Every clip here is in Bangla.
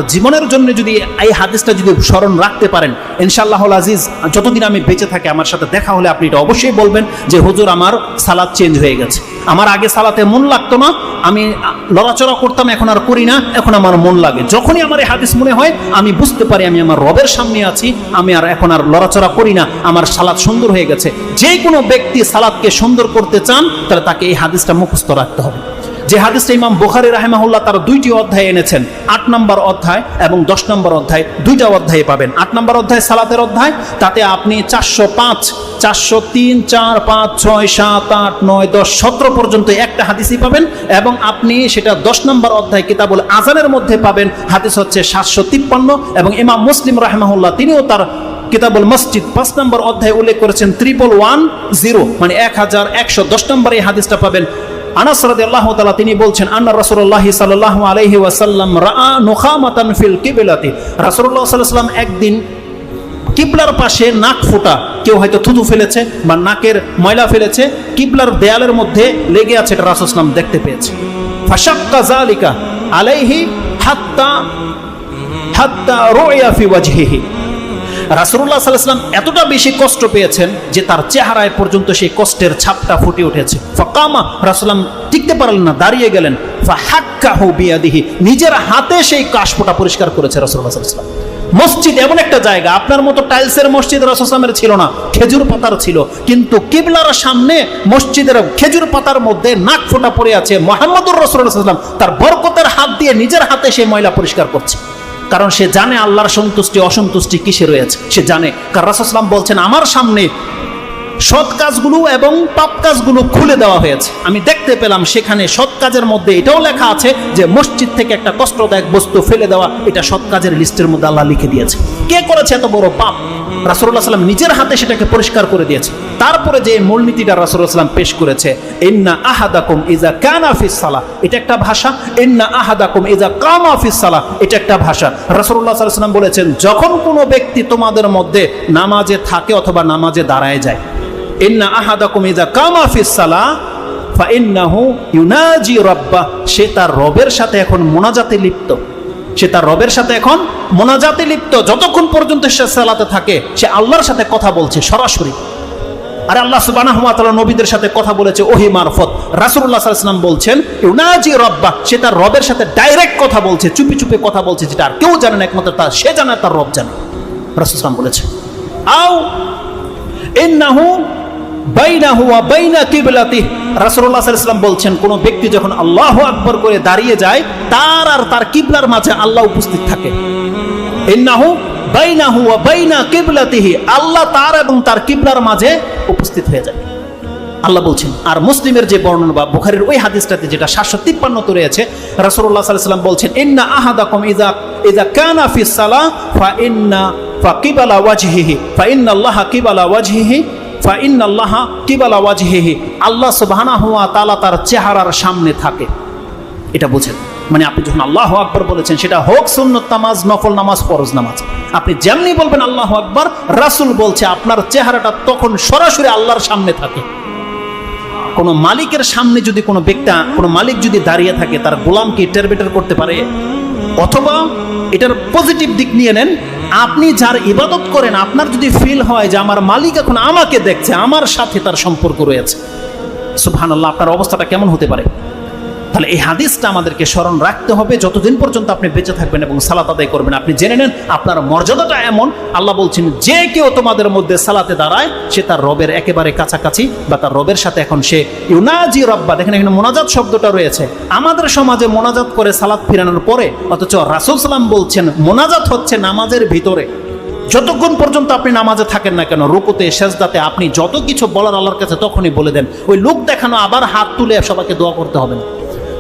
আপনার জীবনের জন্য যদি এই হাদিসটা যদি স্মরণ রাখতে পারেন, ইনশাআল্লাহুল আজিজ যতদিন আমি বেঁচে থাকি আমার সাথে দেখা হলে আপনি এটা অবশ্যই বলবেন যে হুজুর আমার সালাত চেঞ্জ হয়ে গেছে, আমার আগে সালাতে মন লাগতো না, আমি লড়াচড়া করতাম, এখন আর করি না, এখন আমার মন লাগে। যখনই আমার এই হাদিস মনে হয় আমি বুঝতে পারি আমি আমার রবের সামনে আছি, আমি আর এখন আর লড়াচড়া করি না, আমার সালাত সুন্দর হয়ে গেছে। যে কোনো ব্যক্তি সালাতকে সুন্দর করতে চান তাহলে তাকে এই হাদিসটা মুখস্থ রাখতে হবে। যে হাদিসটা ইমাম বুখারী রাহিমাহুল্লাহ তার 2টি অধ্যায় এনেছেন, 8 নম্বর অধ্যায় এবং 10 নম্বর অধ্যায়, 2টা অধ্যায়ে পাবেন। 8 নম্বর অধ্যায় সালাতের অধ্যায়, তাতে আপনি 405, 403, 4, 5, 6, 7, 8, 9, 10, 17 পর্যন্ত একটা হাদিসই পাবেন। এবং আপনি সেটা 10 নম্বর অধ্যায় কিতাবুল আযানের মধ্যে পাবেন, হাদিস হচ্ছে 753। এবং ইমাম মুসলিম রাহিমাহুল্লাহ তিনিও তার কিতাবুল মসজিদ 5 নম্বর অধ্যায়ে উল্লেখ করেছেন 1110, মানে 1110 নম্বর এই হাদিসটা পাবেন। আনাস রাদিয়াল্লাহু তাআলা তিনি বলছেন আন্না রাসূলুল্লাহ সাল্লাল্লাহু আলাইহি ওয়াসাল্লাম রাআ নুখামাতান ফিল কিবলাতি, রাসূলুল্লাহ সাল্লাল্লাহু আলাইহি ওয়াসাল্লাম একদিন কিবলার পাশে নাক ফোঁটা, কেউ হয়তো থুতু ফেলেছে বা নাকের ময়লা ফেলেছে, কিবলার দেয়ালের মধ্যে লেগে আছে, এটা রাসূল সাল্লাল্লাহু আলাইহি ওয়াসাল্লাম দেখতে পেয়েছে। ফাশাক্কা যালিকা আলাইহি হাত্তা রুইয়া ফি ওয়াজহিহি, রাসূলুল্লাহ সাল্লাল্লাহু আলাইহি ওয়াসাল্লাম এতটা বেশি কষ্ট পেয়েছেন যে তার চেহারায় পর্যন্ত সেই কষ্টের ছাপটা ফুটে উঠেছে। ফাকামা, রাসূলুল্লাহ টিকতে পারলেন না, দাঁড়িয়ে গেলেন। ফাহাক্কাহু বিয়াদিহি, নিজের হাতে সেই কাশফোঁটা পরিষ্কার করেছে রাসূলুল্লাহ সাল্লাল্লাহু আলাইহি ওয়াসাল্লাম। মসজিদ এমন একটা জায়গা, আপনার মতো টাইলসের মসজিদ রাসূল সাল্লাল্লাহু আলাইহি ওয়াসাল্লামের ছিল না, খেজুর পাতার ছিল, কিন্তু কিবলার সামনে মসজিদের খেজুর পাতার মধ্যে নাক ফোঁটা পড়ে আছে। মুহাম্মদুর রাসূলুল্লাহ সাল্লাল্লাহু আলাইহি ওয়াসাল্লাম তার বরকতের হাত দিয়ে নিজের হাতে সেই ময়লা পরিষ্কার করছে, কারণ সে জানে আল্লাহর সন্তুষ্টি অসন্তুষ্টি কিসে রয়েছে, সে জানে। কারণ রাসূল সাল্লাল্লাহু আলাইহি ওয়াসাল্লাম বলছেন আমার সামনে সৎ কাজগুলো এবং পাপ কাজগুলো খুলে দেওয়া হয়েছে, আমি দেখতে পেলাম সেখানে সৎ কাজের মধ্যে এটাও লেখা আছে যে মসজিদ থেকে একটা কষ্টদায়ক বস্তু ফেলে দেওয়া, এটা সৎ কাজের লিস্টের মধ্যে আল্লাহ লিখে দিয়েছে। কে করেছে এত বড় পাপ? রাসূলুল্লাহ সাল্লাল্লাহু আলাইহি ওয়াসাল্লাম নিজের হাতে সেটাকে পরিষ্কার করে দিয়েছে। তারপরে যে মূলনীতিটা রাসূলুল্লাহ সাল্লাল্লাহু আলাইহি ওয়াসাল্লাম পেশ করেছে, ইন্না আহাদাকুম ইযা কানা ফিস সালাহ, এটা একটা ভাষা। ইন্না আহাদাকুম ইযা কামা ফিস সালাহ, এটা একটা ভাষা। রাসূলুল্লাহ সাল্লাল্লাহু আলাইহি ওয়াসাল্লাম বলেছেন যখন কোনো ব্যক্তি তোমাদের মধ্যে নামাজে থাকে অথবা নামাজে দাঁড়ায় যায়, ইন্না আহাদাকুম ইযা কামা ফিস সালাহ ফাইন্নাহু ইউনাজি রাব্বাহ, সে তার রবের সাথে এখন মোনাজাতে লিপ্ত, সে তার রবের সাথে এখন মোনাজাতে লিপ্ত। যতক্ষণ পর্যন্ত সে সালাতে থাকে সে আল্লাহর সাথে কথা বলছে সরাসরি। আর আল্লাহ সুবহানাহু ওয়া তাআলা নবীদের সাথে কথা বলেছে ওহী মারফত। রাসূলুল্লাহ সাল্লাল্লাহু আলাইহি ওয়াসাল্লাম বলছেন ইউনাজি রাব্বাহ, সে তার রবের সাথে ডাইরেক্ট কথা বলছে, চুপি চুপি কথা বলছে, যেটা আর কেউ জানে না, একমাত্র তার সে জানে, তার রব জানে। রাসূল সাল্লাল্লাহু আলাইহি ওয়াসাল্লাম বলেছে আও ইন্নাহু বাইনাহু ওয়া বাইনা কিবলাতিহি, রাসূলুল্লাহ সাল্লাল্লাহু আলাইহি ওয়াসাল্লাম বলছেন কোন ব্যক্তি যখন আল্লাহু আকবার করে দাঁড়িয়ে যায় তার আর তার কিবলার মাঝে আল্লাহ উপস্থিত থাকে। ইন্নাহু বাইনাহু ওয়া বাইনা কিবলাতিহি, আল্লাহ তার এবং তার কিবলার মাঝে উপস্থিত হয়ে যায়, আল্লাহ বলছেন। আর মুসলিমের যে বর্ণনা বা বুখারীর ওই হাদিসটাতে যেটা 753 রয়েছে, রাসূলুল্লাহ সাল্লাল্লাহু আলাইহি ওয়াসাল্লাম বলছেন ইন্না আহাদাকুম ইযা কানা ফিস সালাহ ফাকিবালা ওয়াজহিহি ফাইন্নাল্লাহা কিবালা ওয়াজহিহি ফাইন্নাল্লাহা কিবালা ওয়াজহিহি, আল্লাহ সুবহানাহু ওয়া তাআলা তার চেহারার সামনে থাকে, এটা বুঝেন। মানে আপনি যখন আল্লাহু আকবার বলেছেন, সেটা হোক সুন্নত নামাজ, নফল নামাজ, ফরজ নামাজ, আপনি যেমনি বলবেন আল্লাহু আকবার, রাসূল বলছে আপনার চেহারাটা তখন সরাসরি আল্লাহর সামনে থাকে। কোন মালিকের সামনে যদি কোনো ব্যক্তি, কোনো মালিক যদি দাঁড়িয়ে থাকে, তার গোলামকে টেরবেটার করতে পারে? অথবা এটার পজিটিভ দিক নিয়ে নেন, আপনি যার ইবাদত করেন আপনার যদি ফিল হয় যে আমার মালিক এখন আমাকে দেখছে, আমার সাথে তার সম্পর্ক রয়েছে, সুবহানাল্লাহ, আপনার অবস্থাটা কেমন হতে পারে? তাহলে এই হাদিসটা আমাদেরকে স্মরণ রাখতে হবে যতদিন পর্যন্ত আপনি বেঁচে থাকবেন এবং সালাত আদায় করবেন। আপনি জেনে নেন আপনার মর্যাদাটা এমন, আল্লাহ বলছেন যে কেউ তোমাদের মধ্যে সালাতে দাঁড়ায় সে তার রবের একেবারে কাছাকাছি, বা তার রবের সাথে এখন সে ইউনাজি রাব্বা। দেখেন এখানে মোনাজাত শব্দটা রয়েছে। আমাদের সমাজে মোনাজাত করে সালাত ফিরানোর পরে, অথচ রাসূল সাল্লাল্লাহু আলাইহি ওয়াসাল্লাম বলছেন মোনাজাত হচ্ছে নামাজের ভিতরে। যতক্ষণ পর্যন্ত আপনি নামাজে থাকেন না কেন, রুকুতে সেজদাতে আপনি যত কিছু বলার আল্লাহর কাছে তখনই বলে দেন। ওই লোক দেখানো আবার হাত তুলে সবাইকে দোয়া করতে হবে না,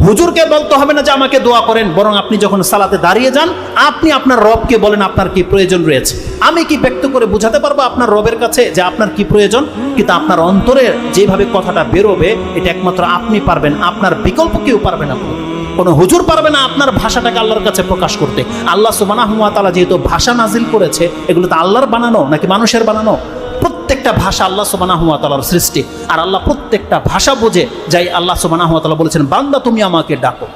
হুজুরকে বলতে হবে না যে আমাকে দোয়া করেন, বরং আপনি যখন সালাতে দাঁড়িয়ে যান আপনি আপনার রবকে বলেন আপনার কি প্রয়োজন রয়েছে। আমি কি ব্যক্ত করে বোঝাতে পারবো আপনার রবের কাছে যে আপনার কি প্রয়োজন? কিন্তু আপনার অন্তরে যেভাবে কথাটা বেরোবে এটা একমাত্র আপনি পারবেন, আপনার বিকল্প কেউ পারবে না, কোনো হুজুর পারবে না আপনার ভাষাটাকে আল্লাহর কাছে প্রকাশ করতে। আল্লাহ সুবহানাহু ওয়া তাআলা যেহেতু ভাষা নাজিল করেছে, এগুলো তো আল্লাহর বানানো নাকি মানুষের বানানো? প্রত্যেকটা ভাষা আল্লাহ সুবহানাহু ওয়া তাআলার সৃষ্টি, আর আল্লাহ প্রত্যেকটা ভাষা বোঝে। যাই আল্লাহ সুবহানাহু ওয়া তাআলা বলেছেন বান্দা তুমি আমাকে ডাকো।